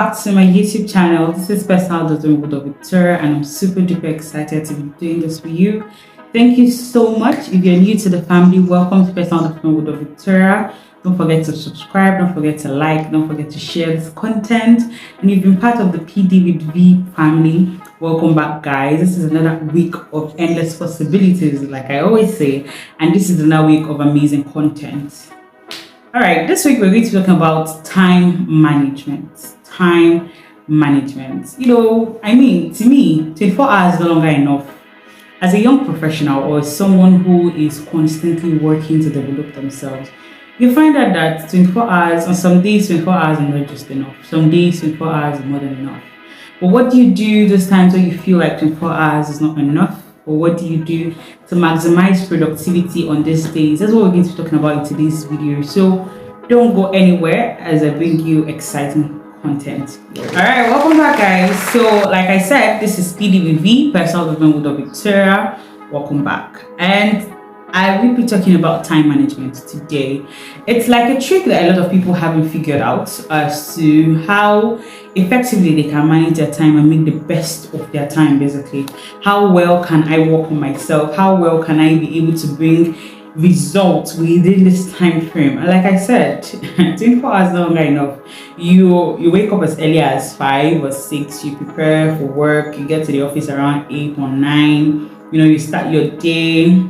back to my YouTube channel. This is Personal Development with Dr. Victoria, and I'm super duper excited to be doing this for you. Thank you so much. If you're new to the family, welcome to Personal Development with Dr. Victoria. Don't forget to subscribe, don't forget to like, don't forget to share this content. And you've been part of the PD with V family. Welcome back, guys. This is another week of endless possibilities, like I always say, and this is another week of amazing content. All right, this week we're going to be talking about time management. Time management. To me, 24 hours is no longer enough. As a young professional or someone who is constantly working to develop themselves, you find out that 24 hours, on some days, 24 hours is not just enough. Some days, 24 hours is more than enough. But what do you do those times when you feel like 24 hours is not enough? Or what do you do to maximize productivity on these days? That's what we're going to be talking about in today's video. So don't go anywhere as I bring you exciting content. Alright, welcome back, guys. So like I said, this is PD with V, Personal Development with Dr. Victoria. Welcome back. And I will be talking about time management today. It's like a trick that a lot of people haven't figured out as to how effectively they can manage their time and make the best of their time, basically. How well can I work on myself? How well can I be able to bring results within this time frame? And like I said, 24 hours is no longer enough. You wake up as early as 5 or 6, you prepare for work, you get to the office around 8 or 9, you start your day.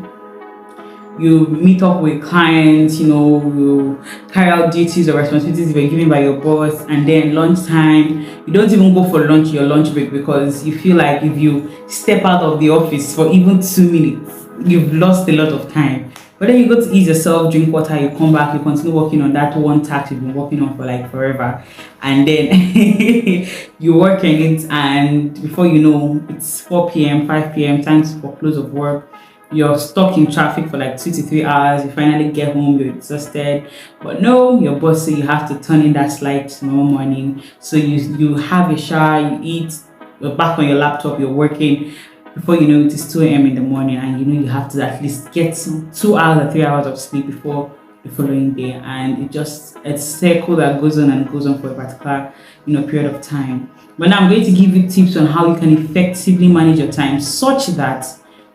You meet up with clients, you carry out duties or responsibilities you were given by your boss, and then lunchtime, you don't even go for lunch, your lunch break, because you feel like if you step out of the office for even 2 minutes, you've lost a lot of time. But then you go to ease yourself, drink water, you come back, you continue working on that one task you've been working on for like forever. And then you work on it, and before you know, it's 4 p.m., 5 p.m., time for close of work. You're stuck in traffic for like 2 to 3 hours. You finally get home, you're exhausted. But no, your boss says you have to turn in that slide tomorrow morning. So you have a shower, you eat, you're back on your laptop, you're working. Before you know it, it's 2 a.m. in the morning, and you have to at least get 2 hours or 3 hours of sleep before the following day. And it's a circle that goes on and goes on for a particular period of time. But now I'm going to give you tips on how you can effectively manage your time such that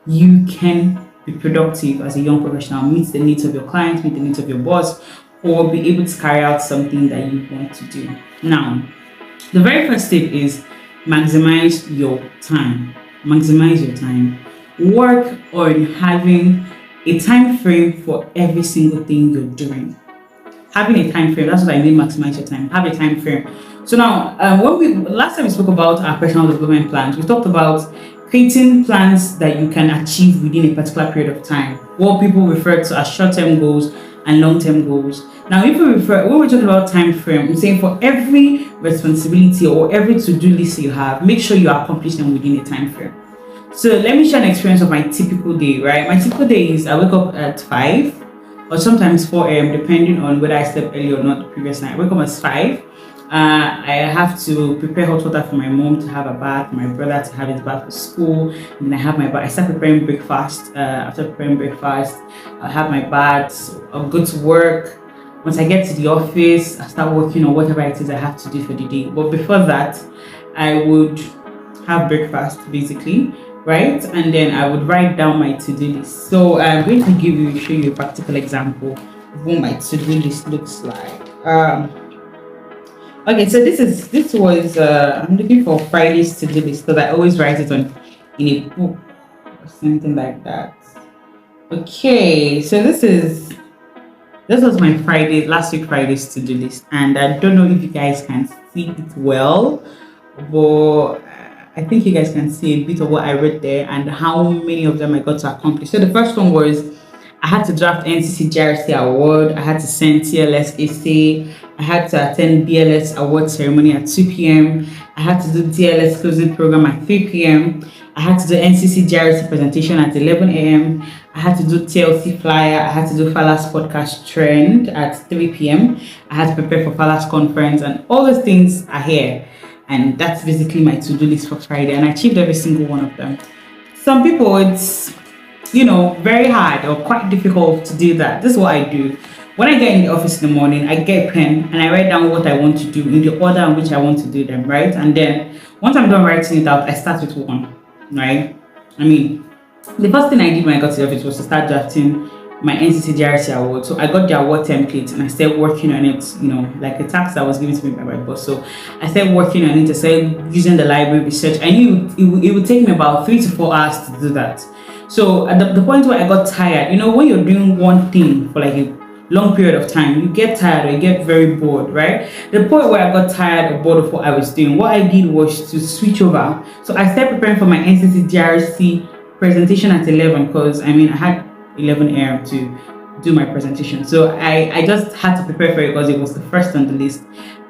you can be productive as a young professional, meet the needs of your clients, meet the needs of your boss, or be able to carry out something that you want to do. Now, the very first tip is maximize your time. Maximize your time. Work on having a time frame for every single thing you're doing. Having a time frame, that's what I mean, maximize your time. Have a time frame. So now, last time we spoke about our personal development plans, we talked about creating plans that you can achieve within a particular period of time, what people refer to as short-term goals and long-term goals. Now, when we're talking about time frame, I'm saying for every responsibility or every to-do list you have, make sure you accomplish them within a time frame. So let me share an experience of my typical day, right? My typical day is I wake up at 5 or sometimes 4 a.m. depending on whether I slept early or not the previous night. I wake up at 5. I have to prepare hot water for my mom to have a bath, my brother to have his bath for school, and then I have my bath. I start preparing breakfast. After preparing breakfast, I'll have my bath, I'll go to work. Once I get to the office, I start working on whatever it is I have to do for the day. But before that, I would have breakfast basically, right? And then I would write down my to-do list. So I'm going to show you a practical example of what my to-do list looks like. Okay, so this was I'm looking for Friday's to-do list because I always write it in a book or something like that. Okay, so this was my last week Friday's to-do list, and I don't know if you guys can see it well, but I think you guys can see a bit of what I wrote there and how many of them I got to accomplish. So the first one was I had to draft NCC GRC award, I had to send TLS essay, I had to attend BLS award ceremony at 2 p.m. I had to do TLS closing program at 3 p.m. I had to do NCC GRC presentation at 11 a.m. I had to do TLC flyer. I had to do Falas podcast trend at 3 p.m. I had to prepare for Falas conference, and all those things are here. And that's basically my to-do list for Friday, and I achieved every single one of them. Some people, it's very hard or quite difficult to do that. This is what I do. When I get in the office in the morning, I get a pen and I write down what I want to do in the order in which I want to do them, right? And then once I'm done writing it out, I start with one, right? I mean, the first thing I did when I got to the office was to start drafting my NCC GRC award. So I got the award template and I started working on it, like a task that was given to me by my boss. So I started working on it. I started using the library research. I knew it would take me about 3 to 4 hours to do that. So at the point where I got tired, when you're doing one thing for like a long period of time, you get tired or you get very bored, right? The point where I got tired or bored of what I was doing, what I did was to switch over. So I started preparing for my NCC GRC presentation at 11 because I had 11 a.m. to do my presentation. So I just had to prepare for it because it was the first on the list.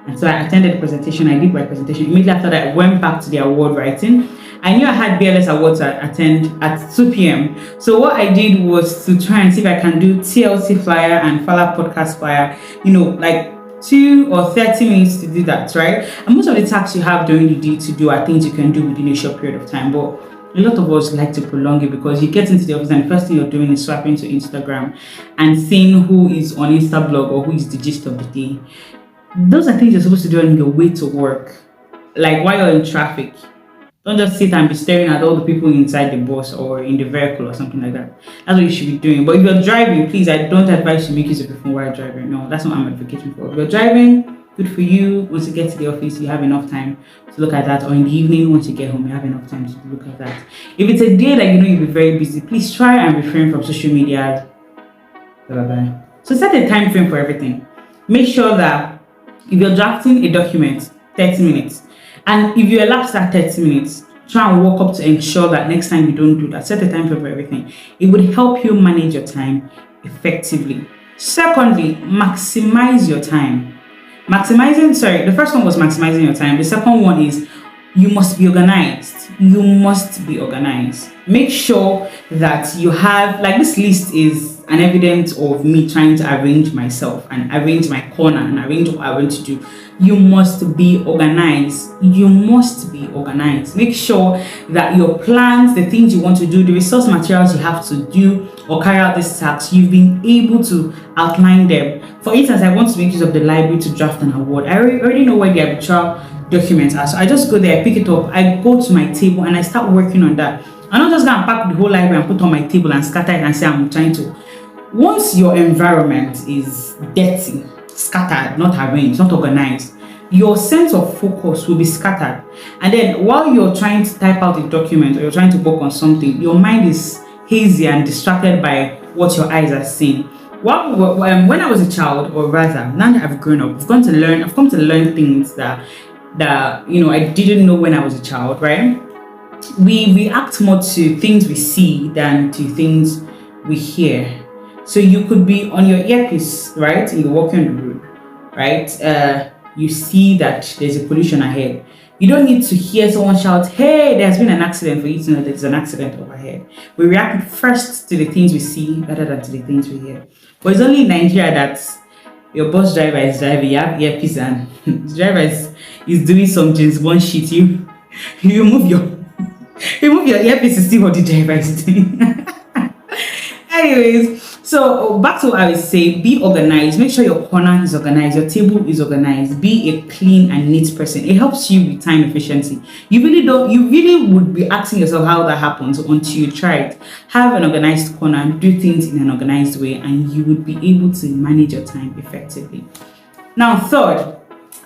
And so I attended the presentation. I did my presentation. Immediately after that, I went back to the award writing. I knew I had BLS awards to attend at 2 p.m. So what I did was to try and see if I can do TLC flyer and Fala podcast flyer, like 2 or 30 minutes to do that, right? And most of the tasks you have during the day to do are things you can do within a short period of time. But a lot of us like to prolong it because you get into the office and the first thing you're doing is swiping to Instagram and seeing who is on Instablog or who is the gist of the day. Those are things you're supposed to do on your way to work, like while you're in traffic. Don't just sit and be staring at all the people inside the bus or in the vehicle or something like that. That's what you should be doing. But if you're driving, please, I don't advise you to make use of your phone while driving. No, that's not what I'm advocating for. If you're driving, good for you. Once you get to the office, you have enough time to look at that. Or in the evening, once you get home, you have enough time to look at that. If it's a day that you'll be very busy, please try and refrain from social media. So set a time frame for everything. Make sure that if you're drafting a document, 30 minutes. And if you elapse that 30 minutes, try and work up to ensure that next time you don't do that. Set a time frame for everything. It would help you manage your time effectively. Secondly, maximize your time. The first one was maximizing your time. The second one is you must be organized. You must be organized. Make sure that you have, like, this list is an evidence of me trying to arrange myself and arrange my corner and arrange what I want to do. You must be organized. You must be organized. Make sure that your plans, the things you want to do, the resource materials you have to do or carry out this task, you've been able to outline them. For instance, I want to make use of the library to draft an award. I already know where the arbitral documents are. So I just go there, I pick it up, I go to my table and I start working on that. I'm not just going to pack the whole library and put on my table and scatter it and say I'm trying to. Once your environment is dirty, scattered, not arranged, not organized, your sense of focus will be scattered. And then while you're trying to type out a document or you're trying to work on something, your mind is hazy and distracted by what your eyes are seeing. When I was a child, or rather, now that I've grown up, I've come to learn things that I didn't know when I was a child, right? We react more to things we see than to things we hear. So you could be on your earpiece, right? And you're walking on the road, right? You see that there's a collision ahead. You don't need to hear someone shout, "Hey, there's been an accident," for you to know there's an accident overhead. We react first to the things we see rather than to the things we hear. But it's only in Nigeria that your bus driver is driving, you have earpiece and the driver is doing some James Bond shit. You remove your earpiece to see what the driver is doing. Anyways, so back to what I would say, be organized. Make sure your corner is organized, your table is organized. Be a clean and neat person. It helps you with time efficiency. You really would be asking yourself how that happens until you try it. Have an organized corner, do things in an organized way, and you would be able to manage your time effectively. Now, third,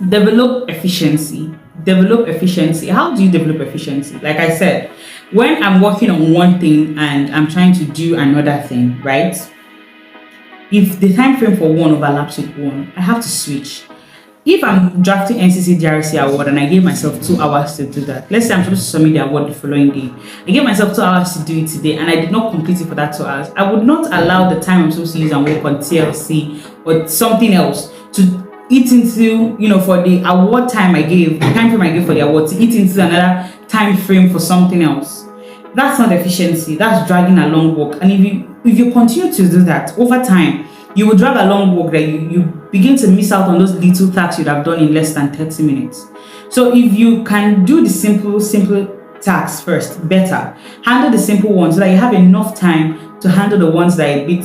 develop efficiency. How do you develop efficiency? Like I said, when I'm working on one thing and I'm trying to do another thing, right? If the time frame for one overlaps with one, I have to switch. If I'm drafting NCC GRC award and I gave myself 2 hours to do that, let's say I'm supposed to submit the award the following day, I gave myself 2 hours to do it today and I did not complete it for that 2 hours, I would not allow the time I'm supposed to use and work on TLC or something else to eat into, for the award time I gave, the time frame I gave for the award, to eat into another time frame for something else. That's not efficiency. That's dragging a long work. And if you continue to do that over time, you will drag a long work that you begin to miss out on those little tasks you'd have done in less than 30 minutes. So if you can do the simple tasks first, better. Handle the simple ones so that you have enough time to handle the ones that a bit,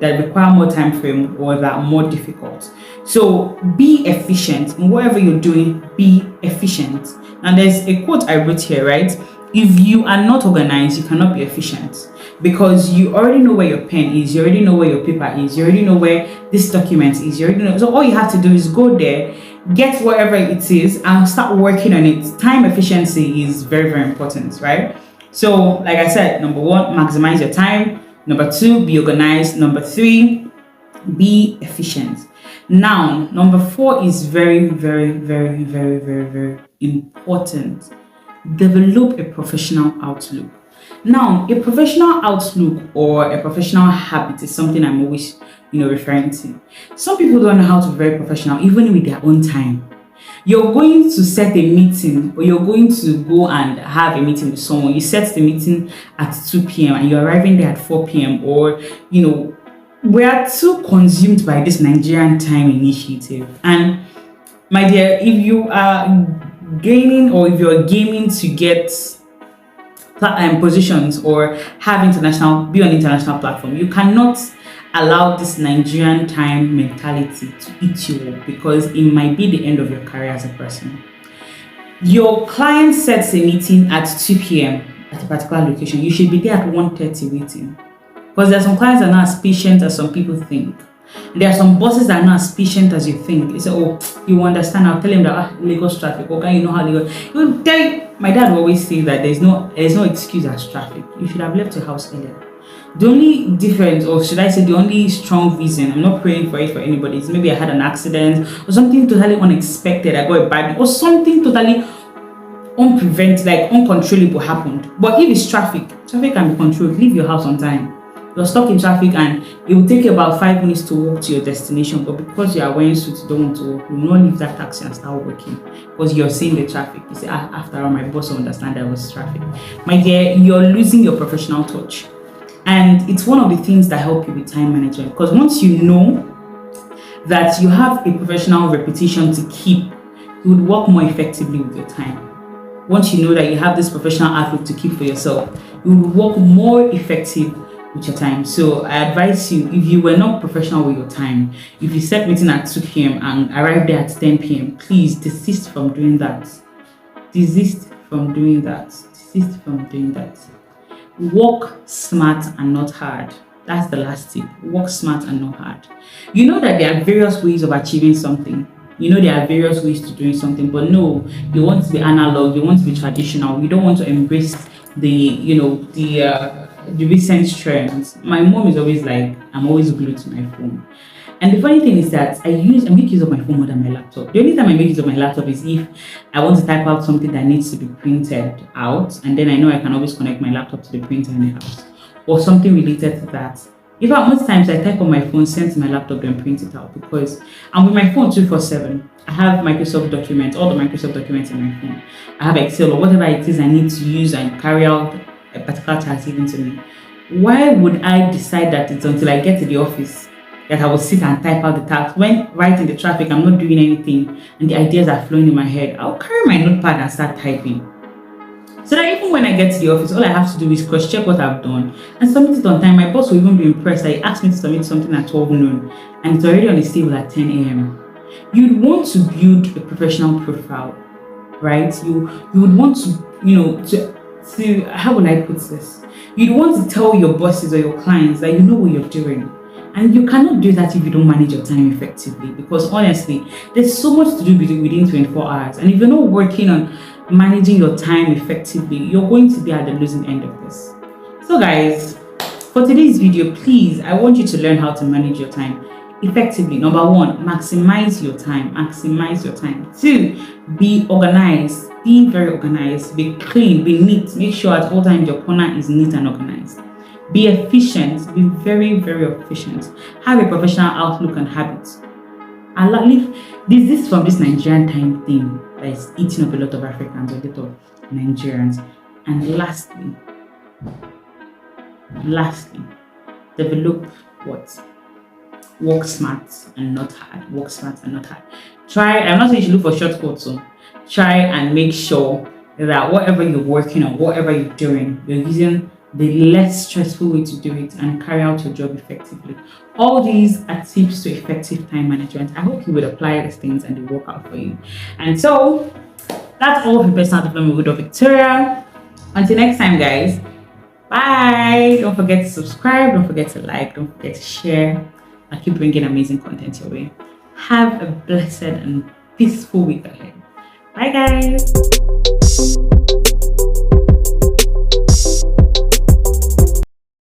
that require more time frame or that are more difficult. So be efficient in whatever you're doing. Be efficient. And there's a quote I wrote here, right? If you are not organized, you cannot be efficient, because you already know where your pen is, you already know where your paper is, you already know where this document is, you already know. So all you have to do is go there, get whatever it is, and start working on it. Time efficiency is very, very important, right? So, like I said, number one, maximize your time. Number two, be organized. Number three, be efficient. Now, number four is very, very, very, very, very, very important. Develop a professional outlook. Now, a professional outlook or a professional habit is something I'm always, referring to. Some people don't know how to be very professional, even with their own time. You're going to set a meeting, or you're going to go and have a meeting with someone. You set the meeting at 2 p.m. and you're arriving there at 4 p.m. Or, we are too consumed by this Nigerian time initiative. And my dear, if you are gaining, or if you're gaming to get positions or be on international platform, you cannot allow this Nigerian time mentality to eat you up, because it might be the end of your career as a person. Your client sets a meeting at 2 p.m. at a particular location. You should be there at 1:30 waiting, because there are some clients that are not as patient as some people think. There are some bosses that are not as patient as you think. You say, oh, you understand. I'll tell him that Lagos traffic. Okay, you know how Lagos. You will tell you, my dad will always say that there's no excuse as traffic. You should have left your house earlier. The only difference, or should I say the only strong reason, I'm not praying for it for anybody, is maybe I had an accident or something totally unexpected. I got a bad, or something totally uncontrollable happened. But if it's traffic can be controlled. Leave your house on time. You're stuck in traffic and it will take you about 5 minutes to walk to your destination, but because you are wearing suits, you don't want to walk, you will not leave that taxi and start walking because you're seeing the traffic. You say, after all, my boss will understand there was traffic. My dear, you're losing your professional touch. And it's one of the things that help you with time management, because once you know that you have a professional reputation to keep, you would work more effectively with your time. Once you know that you have this professional outlook to keep for yourself, you will work more effective with your time. So I advise you, if you were not professional with your time, if you set meeting at 2 p.m. and arrive there at 10 p.m., please desist from doing that. Desist from doing that. Desist from doing that. Work smart and not hard. That's the last tip. Work smart and not hard. You know that there are various ways of achieving something. You know there are various ways to doing something, but no, you want to be analog, you want to be traditional, you don't want to embrace the recent trends. My mom is always like, I'm always glued to my phone. And the funny thing is that I make use of my phone more than my laptop. The only time I make use of my laptop is if I want to type out something that needs to be printed out, and then I know I can always connect my laptop to the printer in the house, or something related to that. In fact, most times I type on my phone, send to my laptop, then print it out, because I'm with my phone 24/7. I have Microsoft documents, all the Microsoft documents in my phone. I have Excel or whatever it is I need to use and carry out a particular task given to me. Why would I decide that it's until I get to the office that I will sit and type out the task, when right in the traffic I'm not doing anything and the ideas are flowing in my head? I'll carry my notepad and start typing, so that even when I get to the office, all I have to do is cross-check what I've done and submit it on time. My boss will even be impressed that he asked me to submit something at 12 noon and it's already on his table at 10 a.m. You'd want to build a professional profile, right? You would want to how would I put this? You'd want to tell your bosses or your clients that you know what you're doing. And you cannot do that if you don't manage your time effectively, because honestly, there's so much to do within 24 hours. And if you're not working on managing your time effectively, you're going to be at the losing end of this. So guys, for today's video, please, I want you to learn how to manage your time effectively. Number one, maximize your time. Maximize your time. 2, be organized. Be very organized. Be clean. Be neat. Make sure at all times your corner is neat and organized. Be efficient. Be very, very efficient. Have a professional outlook and habits. This is from this Nigerian time thing that is eating up a lot of Africans, a lot of Nigerians. And lastly, develop what? Work smart and not hard. Work smart and not hard. I'm not saying you should look for shortcuts, so try and make sure that whatever you're working on, whatever you're doing, you're using the less stressful way to do it and carry out your job effectively. All these are tips to effective time management. I hope you would apply these things and they work out for you. And so that's all for personal development with Dr. Victoria. Until next time, guys. Bye. Don't forget to subscribe. Don't forget to like. Don't forget to share. I keep bringing amazing content your way. Have a blessed and peaceful week ahead. Bye, guys.